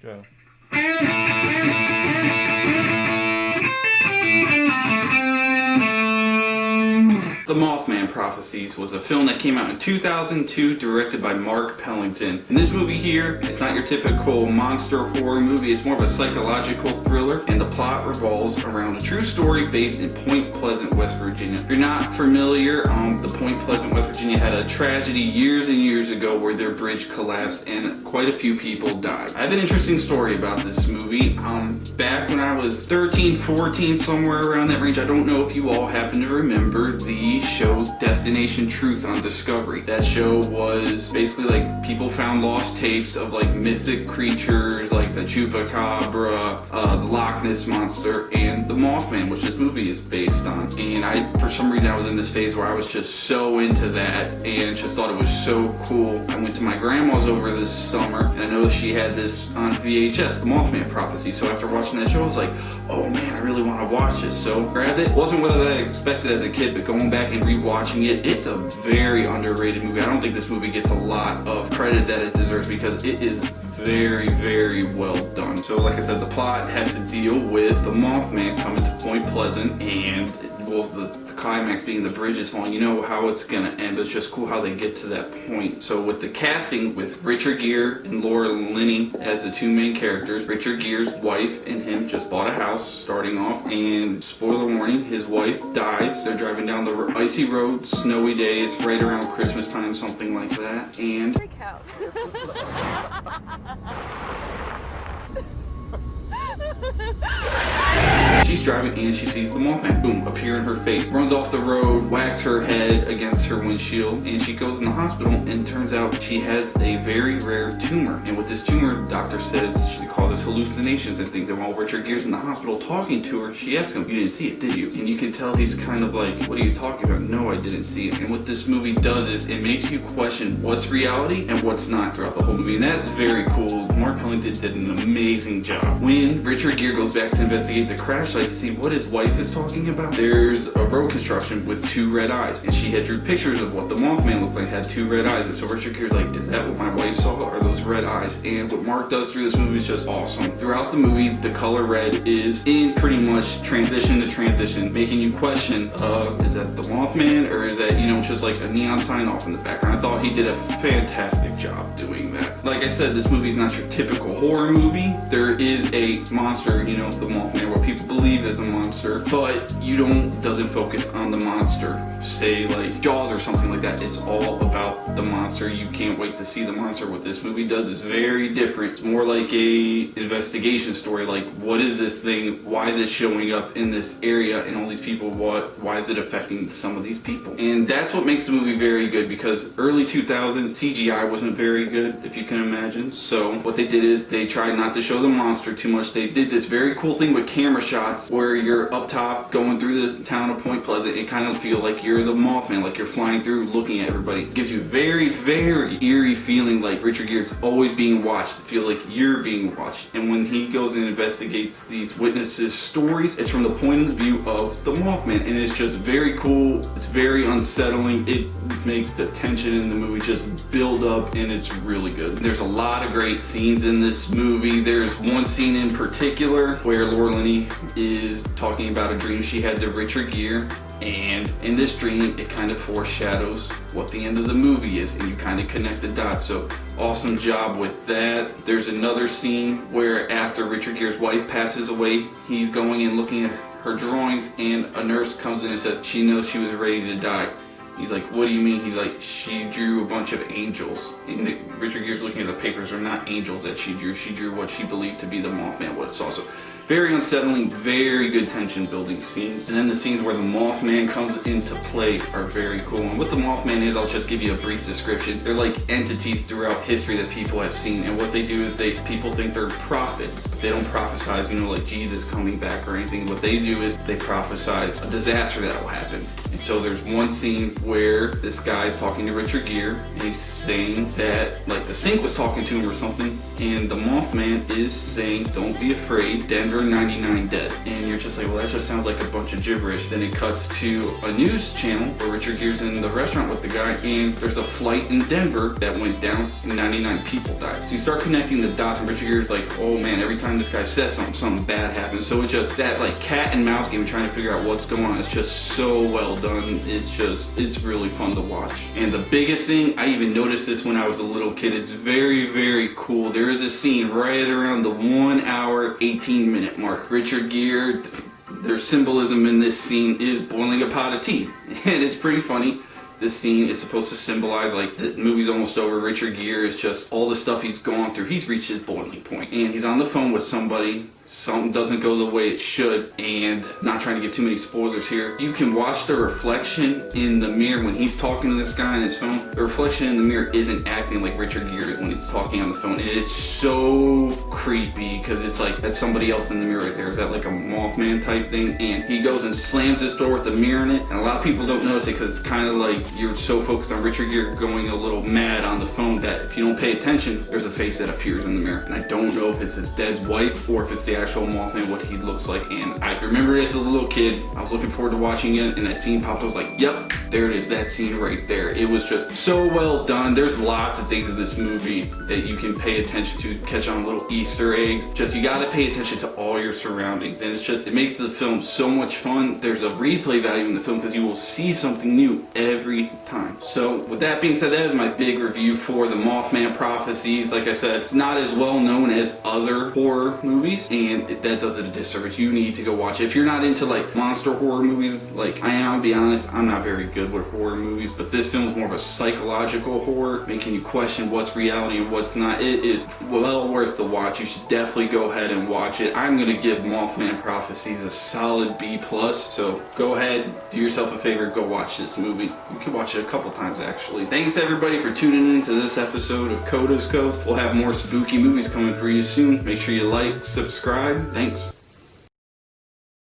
Go. The Mothman Prophecies was a film that came out in 2002, directed by Mark Pellington. In this movie here, it's not your typical monster horror movie, it's more of a psychological thriller, and the plot revolves around a true story based in Point Pleasant, West Virginia. If you're not familiar, the Point Pleasant, West Virginia had a tragedy years and years ago where their bridge collapsed and quite a few people died. I have an interesting story about this movie. Back when I was 13, 14, somewhere around that range, I don't know if you all happen to remember the show Destination Truth on Discovery. That show was basically like people found lost tapes of like mythic creatures like the Chupacabra, the Loch Ness Monster, and the Mothman, which this movie is based on. And for some reason I was in this phase where I was just so into that and just thought it was so cool. I went to my grandma's over this summer and I noticed she had this on VHS, the Mothman Prophecy. So after watching that show I was like, oh man, I really want to watch it. So grabbed it. Wasn't what I expected as a kid, but going back and rewatching it, it's a very underrated movie. I don't think this movie gets a lot of credit that it deserves because it is very, very well done. So like I said, the plot has to deal with the Mothman coming to Point Pleasant and well, the climax being the bridge is falling. You know how it's gonna end, but it's just cool how they get to that point. So with the casting with Richard Gere and Laura Linney as the two main characters, Richard Gere's wife and him just bought a house starting off, and spoiler warning, his wife dies. They're driving down the icy road, snowy day, it's right around Christmas time, something like that, and Big house. she's driving and she sees the Mothman, boom, appear in her face, runs off the road, whacks her head against her windshield, and she goes in the hospital, and turns out she has a very rare tumor. And with this tumor, the doctor says she causes hallucinations and things. And while Richard Gere's in the hospital talking to her, she asks him, you didn't see it, did you? And you can tell he's kind of like, what are you talking about? No, I didn't see it. And what this movie does is it makes you question what's reality and what's not throughout the whole movie. And that's very cool. Mark Pellington did an amazing job. When Richard Gere goes back to investigate the crash site to see what his wife is talking about, there's a road construction with two red eyes, and she had drew pictures of what the Mothman looked like, had two red eyes. And so Richard Gere's like, is that what my wife saw? Are those red eyes? And what Mark does through this movie is just awesome. Throughout the movie, the color red is in pretty much transition to transition, making you question, is that the Mothman, or is that, you know, just like a neon sign off in the background? I thought he did a fantastic job doing that. Like I said, this movie's not your typical horror movie. There is a monster, you know, the Mothman, what people believe is a monster, but it doesn't focus on the monster. Say like Jaws or something like that. It's all about the monster. You can't wait to see the monster. What this movie does is very different. It's more like a investigation story. Like, what is this thing? Why is it showing up in this area and all these people? Why is it affecting some of these people? And that's what makes the movie very good, because early 2000s CGI wasn't very good, if you can imagine. So what they did is they tried not to show the monster too much. They did this very cool thing with camera shots where you're up top going through the town of Point Pleasant and kind of feel like you're the Mothman, like you're flying through looking at everybody. It gives you a very, very eerie feeling, like Richard Gere's always being watched. It feels like you're being watched. And when he goes and investigates these witnesses' stories, it's from the point of view of the Mothman, and it's just very cool. It's very unsettling. It makes the tension in the movie just build up, and it's really good. There's a lot of great scenes in this movie. There's one scene in particular where Laura Linney is talking about a dream she had to Richard Gere, and in this dream it kind of foreshadows what the end of the movie is, and you kind of connect the dots. So awesome job with that. There's another scene where after Richard Gere's wife passes away, he's going and looking at her drawings, and a nurse comes in and says she knows she was ready to die. He's like, what do you mean? He's like, she drew a bunch of angels. And Richard Gere's looking at the papers. They're not angels that she drew. She drew what she believed to be the Mothman, what it saw. So very unsettling, very good tension building scenes. And then the scenes where the Mothman comes into play are very cool. And what the Mothman is, I'll just give you a brief description. They're like entities throughout history that people have seen. And what they do is people think they're prophets. They don't prophesize, you know, like Jesus coming back or anything. What they do is they prophesize a disaster that will happen. And so there's one scene where this guy's talking to Richard Gere, and he's saying that like the sink was talking to him or something. And the Mothman is saying, don't be afraid, Denver Denver, 99 dead. And you're just like, well, that just sounds like a bunch of gibberish. Then it cuts to a news channel where Richard Gere's in the restaurant with the guy, and there's a flight in Denver that went down and 99 people died. So you start connecting the dots, and Richard Gere's like, oh man, every time this guy says something bad happens. So it just, that like cat and mouse game trying to figure out what's going on, it's just so well done. It's really fun to watch. And the biggest thing, I even noticed this when I was a little kid, it's very, very cool. There is a scene right around the 1 hour, 18 minute mark. Richard Gere, there's symbolism in this scene, is boiling a pot of tea. And it's pretty funny. This scene is supposed to symbolize like the movie's almost over. Richard Gere is just all the stuff he's gone through. He's reached his boiling point. And he's on the phone with somebody. Something doesn't go the way it should, and not trying to give too many spoilers here. You can watch the reflection in the mirror when he's talking to this guy on his phone. The reflection in the mirror isn't acting like Richard Gere is when he's talking on the phone. And it's so creepy because it's like that's somebody else in the mirror right there. Is that like a Mothman type thing? And he goes and slams this door with the mirror in it. And a lot of people don't notice it because it's kind of like you're so focused on Richard Gere going a little mad on the phone that if you don't pay attention, there's a face that appears in the mirror. And I don't know if it's his dead wife or if it's the actual Mothman, what he looks like. And I remember as a little kid, I was looking forward to watching it, and that scene popped. I was like, yep, there it is, that scene right there. It was just so well done. There's lots of things in this movie that you can pay attention to, catch on little Easter eggs. Just you gotta pay attention to all your surroundings, and it's just, it makes the film so much fun. There's a replay value in the film because you will see something new every time. So with that being said, that is my big review for the Mothman Prophecies. Like I said, it's not as well known as other horror movies, and that does it a disservice. You need to go watch it. If you're not into like monster horror movies like I am, I'll be honest, I'm not very good with horror movies, but this film is more of a psychological horror, making you question what's reality and what's not. It is well worth the watch. You should definitely go ahead and watch it. I'm gonna give Mothman Prophecies a solid B+, so go ahead, do yourself a favor, go watch this movie. You can watch it a couple times actually. Thanks everybody for tuning in to this episode of Kota's Cove. We'll have more spooky movies coming for you soon. Make sure you like, subscribe. Thanks.